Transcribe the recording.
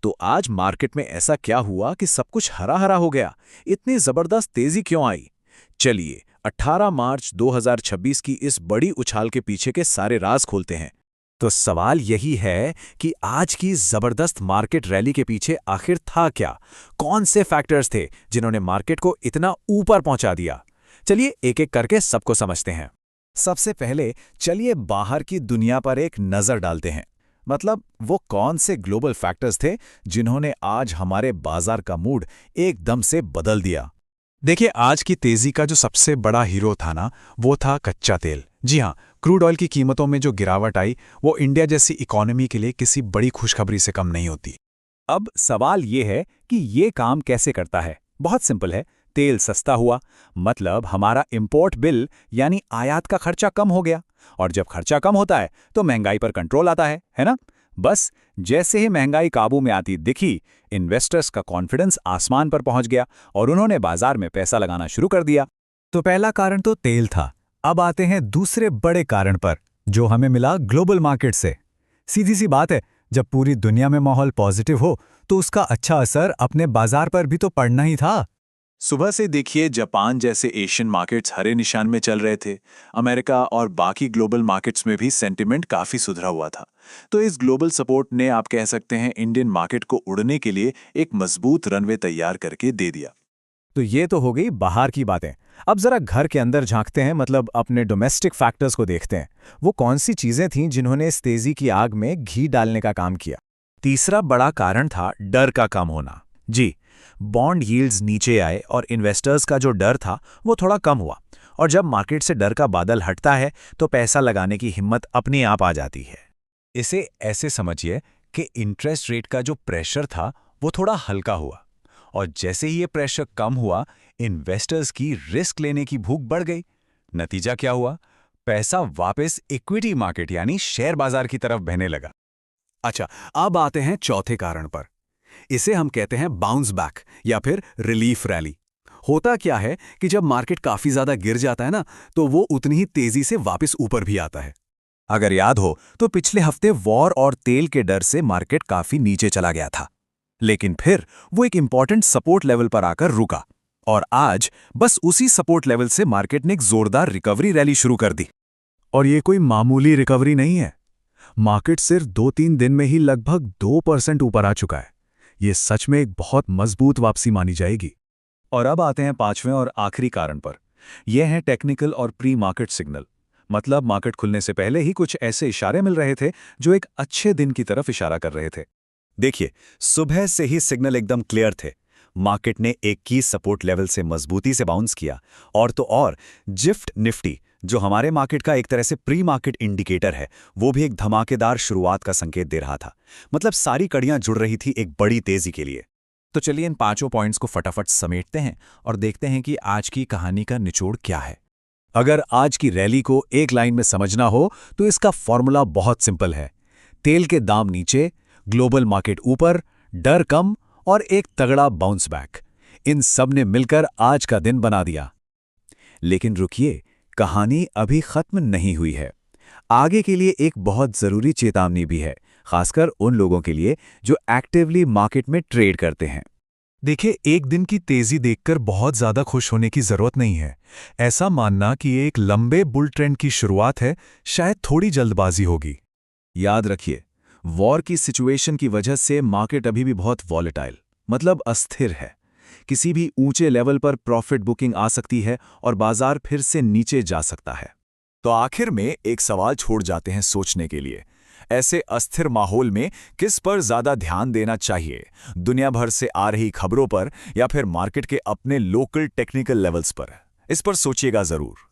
तो आज मार्केट में ऐसा क्या हुआ कि सब कुछ हरा हरा हो गया? इतनी जबरदस्त तेजी क्यों आई? चलिए 18 मार्च 2026 की इस बड़ी उछाल के पीछे के सारे राज खोलते हैं। तो सवाल यही है कि आज की जबरदस्त मार्केट रैली के पीछे आखिर था क्या? कौन से फैक्टर्स थे जिन्होंने मार्केट को इतना ऊपर पहुंचा दिया? चलिए एक एक करके सबको समझते हैं। सबसे पहले चलिए बाहर की दुनिया पर एक नजर डालते हैं। मतलब वो कौन से ग्लोबल फैक्टर्स थे जिन्होंने आज हमारे बाजार का मूड एकदम से बदल दिया? देखिए, आज की तेजी का जो सबसे बड़ा हीरो था ना, वो था कच्चा तेल। जी हाँ, क्रूड ऑयल की कीमतों में जो गिरावट आई, वो इंडिया जैसी इकोनॉमी के लिए किसी बड़ी खुशखबरी से कम नहीं होती। अब सवाल ये है कि ये काम कैसे करता है? बहुत सिंपल है। तेल सस्ता हुआ, मतलब हमारा इंपोर्ट बिल यानी आयात का खर्चा कम हो गया। और जब खर्चा कम होता है तो महंगाई पर कंट्रोल आता है ना? बस जैसे ही महंगाई काबू में आती दिखी, इन्वेस्टर्स का कॉन्फिडेंस आसमान पर पहुंच गया और उन्होंने बाजार में पैसा लगाना शुरू कर दिया। तो पहला कारण तो तेल था। अब आते हैं दूसरे बड़े कारण पर, जो हमें मिला ग्लोबल मार्केट से। सीधी सी बात है, जब पूरी दुनिया में माहौल पॉजिटिव हो तो उसका अच्छा असर अपने बाजार पर भी तो पड़ना ही था। सुबह से देखिए, जापान जैसे एशियन मार्केट्स हरे निशान में चल रहे थे। अमेरिका और बाकी ग्लोबल मार्केट्स में भी सेंटिमेंट काफी सुधरा हुआ था। तो इस ग्लोबल सपोर्ट ने, आप कह सकते हैं, इंडियन मार्केट को उड़ने के लिए एक मजबूत रनवे तैयार करके दे दिया। तो ये तो हो गई बाहर की बातें। अब जरा घर के अंदर झांकते हैं, मतलब अपने डोमेस्टिक फैक्टर्स को देखते हैं। वो कौन सी चीजें थीं जिन्होंने इस तेजी की आग में घी डालने का काम किया? तीसरा बड़ा कारण था डर का कम होना। जी, बॉन्ड यील्ड्स नीचे आए और इन्वेस्टर्स का जो डर था वो थोड़ा कम हुआ। और जब मार्केट से डर का बादल हटता है तो पैसा लगाने की हिम्मत अपने आप आ जाती है। इसे ऐसे समझिए कि इंटरेस्ट रेट का जो प्रेशर था वो थोड़ा हल्का हुआ। और जैसे ही ये प्रेशर कम हुआ, इन्वेस्टर्स की रिस्क लेने की भूख बढ़ गई। नतीजा क्या हुआ? पैसा वापस इक्विटी मार्केट यानी शेयर बाजार की तरफ बहने लगा। अच्छा, अब आते हैं चौथे कारण पर। इसे हम कहते हैं बाउंस बैक या फिर रिलीफ रैली। होता क्या है कि जब मार्केट काफी ज्यादा गिर जाता है ना, तो वो उतनी ही तेजी से वापस ऊपर भी आता है। अगर याद हो तो पिछले हफ्ते वॉर और तेल के डर से मार्केट काफी नीचे चला गया था, लेकिन फिर वो एक इंपॉर्टेंट सपोर्ट लेवल पर आकर रुका। और आज बस उसी सपोर्ट लेवल से मार्केट ने एक जोरदार रिकवरी रैली शुरू कर दी। और ये कोई मामूली रिकवरी नहीं है। मार्केट सिर्फ 2-3 दिन में ही लगभग 2% ऊपर आ चुका है। ये सच में एक बहुत मजबूत वापसी मानी जाएगी। और अब आते हैं पांचवें और आखिरी कारण पर। यह है टेक्निकल और प्री मार्केट सिग्नल। मतलब मार्केट खुलने से पहले ही कुछ ऐसे इशारे मिल रहे थे जो एक अच्छे दिन की तरफ इशारा कर रहे थे। देखिए, सुबह से ही सिग्नल एकदम क्लियर थे। मार्केट ने 21 सपोर्ट लेवल से मजबूती से बाउंस किया। और तो और जिफ्ट निफ्टी, जो हमारे मार्केट का एक तरह से प्री मार्केट इंडिकेटर है, वो भी एक धमाकेदार शुरुआत का संकेत दे रहा था। मतलब सारी कड़ियां जुड़ रही थी एक बड़ी तेजी के लिए। तो चलिए इन पांचों पॉइंट्स को फटाफट समेटते हैं और देखते हैं कि आज की कहानी का निचोड़ क्या है। अगर आज की रैली को एक लाइन में समझना हो तो इसका फॉर्मूला बहुत सिंपल है। तेल के दाम नीचे, ग्लोबल मार्केट ऊपर, डर कम और एक तगड़ा बाउंस बैक। इन सब ने मिलकर आज का दिन बना दिया। लेकिन रुकिए, कहानी अभी खत्म नहीं हुई है। आगे के लिए एक बहुत जरूरी चेतावनी भी है, खासकर उन लोगों के लिए जो एक्टिवली मार्केट में ट्रेड करते हैं। देखिए, एक दिन की तेजी देखकर बहुत ज्यादा खुश होने की जरूरत नहीं है। ऐसा मानना कि ये एक लंबे बुल ट्रेंड की शुरुआत है, शायद थोड़ी जल्दबाजी होगी। याद रखिए, वॉर की सिचुएशन की वजह से मार्केट अभी भी बहुत वॉलेटाइल, मतलब अस्थिर है। किसी भी ऊंचे लेवल पर प्रॉफिट बुकिंग आ सकती है और बाजार फिर से नीचे जा सकता है। तो आखिर में एक सवाल छोड़ जाते हैं सोचने के लिए। ऐसे अस्थिर माहौल में किस पर ज्यादा ध्यान देना चाहिए? दुनिया भर से आ रही खबरों पर या फिर मार्केट के अपने लोकल टेक्निकल लेवल्स पर? इस पर सोचिएगा जरूर।